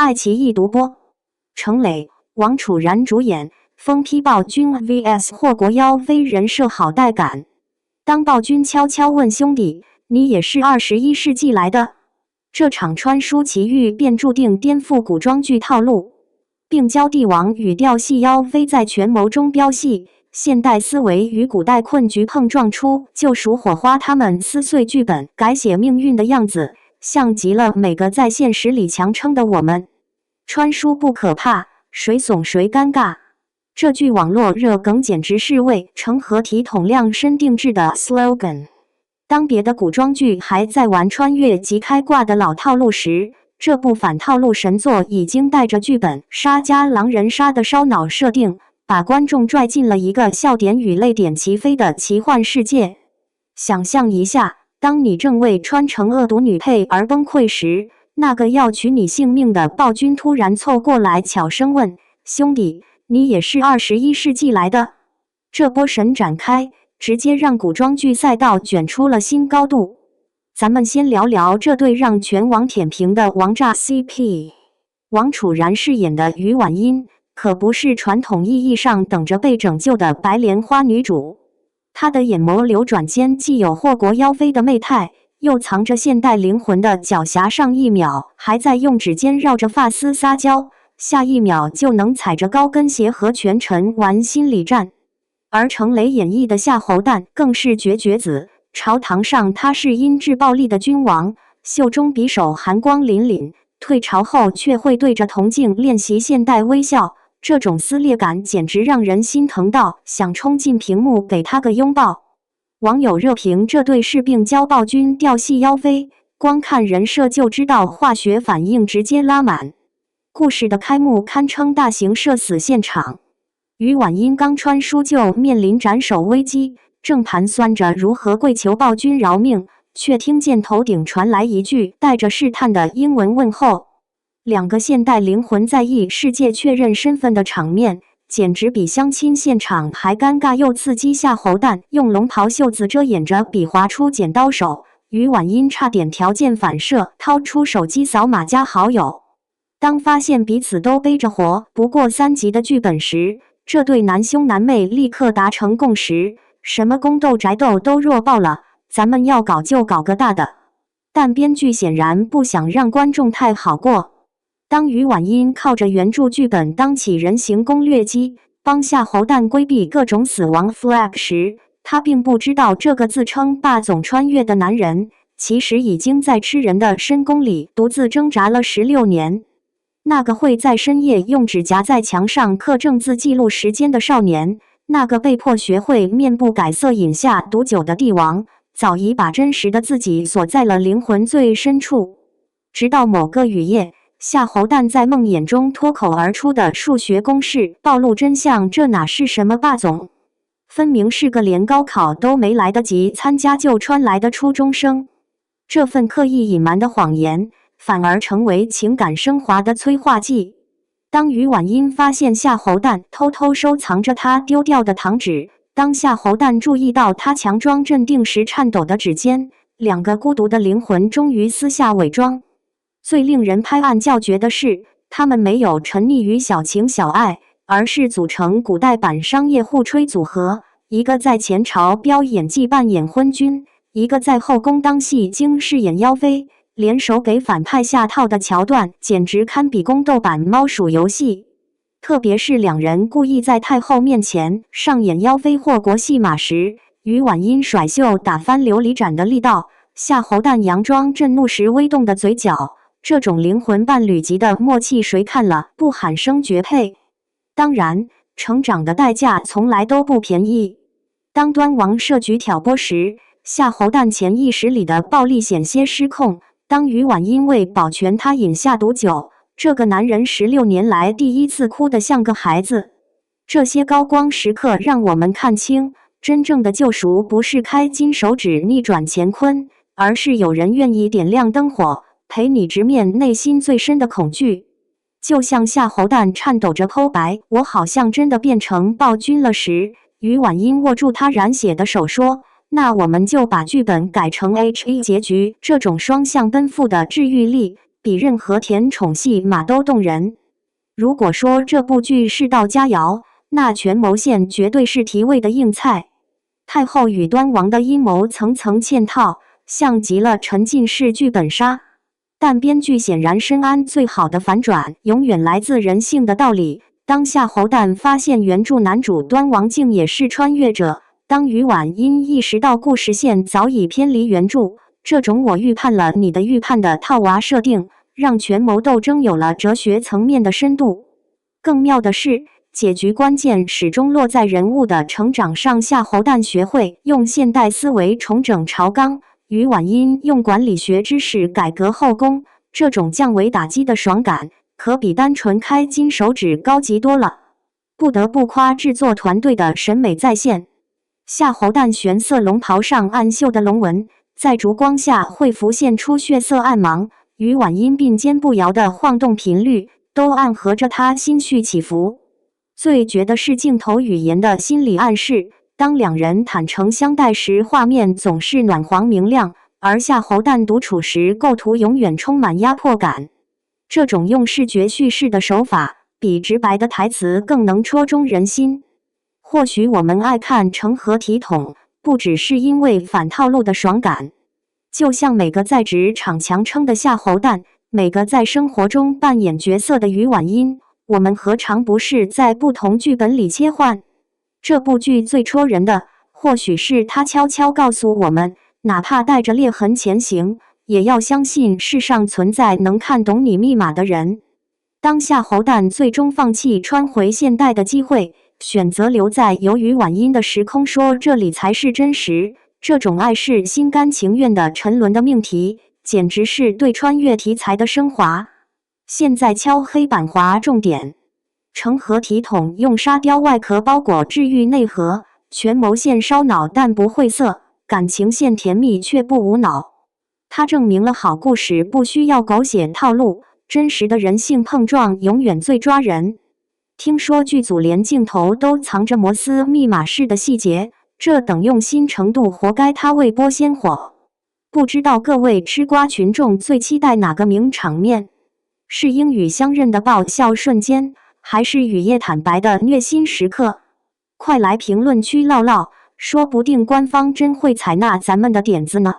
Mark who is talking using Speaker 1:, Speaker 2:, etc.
Speaker 1: 爱奇艺独播，程磊、王楚然主演。疯批暴君 vs 祸国妖妃人设好带感。当暴君悄悄问兄弟：“你也是21世纪来的？”这场穿书奇遇便注定颠覆古装剧套路，并教帝王与调戏妖妃在权谋中飙戏，现代思维与古代困局碰撞出救赎火花。他们撕碎剧本，改写命运的样子，像极了每个在现实里强撑的我们。穿书不可怕，谁怂谁尴尬。这句网络热梗简直是为成合体统量身定制的 slogan。当别的古装剧还在玩穿越及开挂的老套路时，这部反套路神作已经带着剧本杀加狼人杀的烧脑设定，把观众拽进了一个笑点与泪点齐飞的奇幻世界。想象一下，当你正为穿成恶毒女配而崩溃时，那个要取你性命的暴君突然凑过来悄声问：“兄弟，你也是21世纪来的？”这波神展开，直接让古装剧赛道卷出了新高度。咱们先聊聊这对让全网舔屏的王炸 CP。王楚然饰演的于婉音，可不是传统意义上等着被拯救的白莲花女主。她的眼眸流转间，既有祸国妖妃的媚态，又藏着现代灵魂的狡黠。上一秒还在用指尖绕着发丝撒娇，下一秒就能踩着高跟鞋和权臣玩心理战。而程磊演绎的夏侯旦更是绝子，朝堂上他是阴质暴力的君王，袖中匕首寒光凛凛，退朝后却会对着铜镜练习现代微笑，这种撕裂感简直让人心疼到想冲进屏幕给他个拥抱。网友热评这对士兵教暴君调戏妖妃，光看人设就知道化学反应直接拉满。故事的开幕堪称大型社死现场。于婉音刚穿书就面临斩首危机，正盘算着如何跪求暴君饶命，却听见头顶传来一句带着试探的英文问候。两个现代灵魂在异世界确认身份的场面，简直比相亲现场还尴尬又刺激。夏侯旦用龙袍袖子遮掩着比划出剪刀手，于婉音差点条件反射掏出手机扫码加好友。当发现彼此都背着活不过3集的剧本时，这对男兄男妹立刻达成共识，什么宫斗宅斗都弱爆了，咱们要搞就搞个大的。但编剧显然不想让观众太好过。当于婉音靠着原著剧本当起人形攻略机，帮夏侯旦规避各种死亡 flag 时，他并不知道这个自称霸总穿越的男人，其实已经在吃人的深宫里独自挣扎了16年。那个会在深夜用指甲在墙上刻正字记录时间的少年，那个被迫学会面不改色饮下毒酒的帝王，早已把真实的自己锁在了灵魂最深处。直到某个雨夜，夏侯旦在梦魇中脱口而出的数学公式暴露真相，这哪是什么霸总，分明是个连高考都没来得及参加就穿来的初中生。这份刻意隐瞒的谎言反而成为情感升华的催化剂。当于婉音发现夏侯旦偷偷收藏着他丢掉的糖纸，当夏侯旦注意到他强装镇定时颤抖的指尖，两个孤独的灵魂终于撕下伪装。最令人拍案叫绝的是，他们没有沉溺于小情小爱，而是组成古代版商业互吹组合，一个在前朝飙演技扮演昏君，一个在后宫当戏精饰演妖妃，联手给反派下套的桥段简直堪比宫斗版猫鼠游戏。特别是两人故意在太后面前上演妖妃祸国戏码时，于婉音甩袖打翻琉璃盏的力道，夏侯旦佯装震怒时微动的嘴角，这种灵魂伴侣级的默契谁看了不喊声绝配。当然，成长的代价从来都不便宜。当端王设局挑拨时，夏侯旦潜意识里的暴力险些失控。当于婉因为保全他饮下毒酒，这个男人16年来第一次哭得像个孩子。这些高光时刻让我们看清，真正的救赎不是开金手指逆转乾坤，而是有人愿意点亮灯火，陪你直面内心最深的恐惧。就像夏侯旦颤抖着剖白我好像真的变成暴君了时，于婉因握住他染血的手说，那我们就把剧本改成 HE 结局。这种双向奔赴的治愈力，比任何甜宠戏码都动人。如果说这部剧是道佳肴，那权谋线绝对是提味的硬菜。太后与端王的阴谋层层嵌套，像极了沉浸式剧本杀。但编剧显然深谙最好的反转永远来自人性的道理。当夏侯惇发现原著男主端王竟也是穿越者，当于婉音意识到故事线早已偏离原著，这种我预判了你的预判的套娃设定，让权谋斗争有了哲学层面的深度。更妙的是，解局关键始终落在人物的成长上。夏侯惇学会用现代思维重整朝纲，于婉音用管理学知识改革后宫，这种降维打击的爽感，可比单纯开金手指高级多了。不得不夸制作团队的审美在线。夏侯惇玄色龙袍上暗绣的龙纹，在烛光下会浮现出血色暗芒，与婉音并肩不摇的晃动频率，都暗合着他心绪起伏。最绝的是镜头语言的心理暗示，当两人坦诚相待时，画面总是暖黄明亮，而夏侯惇独处时，构图永远充满压迫感。这种用视觉叙事的手法，比直白的台词更能戳中人心。或许我们爱看成何体统，不只是因为反套路的爽感。就像每个在职场强撑的夏侯惇，每个在生活中扮演角色的于婉音，我们何尝不是在不同剧本里切换？这部剧最戳人的，或许是它悄悄告诉我们，哪怕带着裂痕前行，也要相信世上存在能看懂你密码的人。当夏侯惇最终放弃穿回现代的机会，选择留在由于婉音的时空，说这里才是真实，这种爱是心甘情愿的沉沦的命题，简直是对穿越题材的升华。现在敲黑板划重点：成何体统用沙雕外壳包裹治愈内核，权谋线烧脑但不晦涩，感情线甜蜜却不无脑。它证明了好故事不需要狗血套路，真实的人性碰撞永远最抓人。听说剧组连镜头都藏着摩斯密码式的细节，这等用心程度活该它未播先火。不知道各位吃瓜群众最期待哪个名场面？是英语相认的爆笑瞬间，还是雨夜坦白的虐心时刻？快来评论区唠唠，说不定官方真会采纳咱们的点子呢。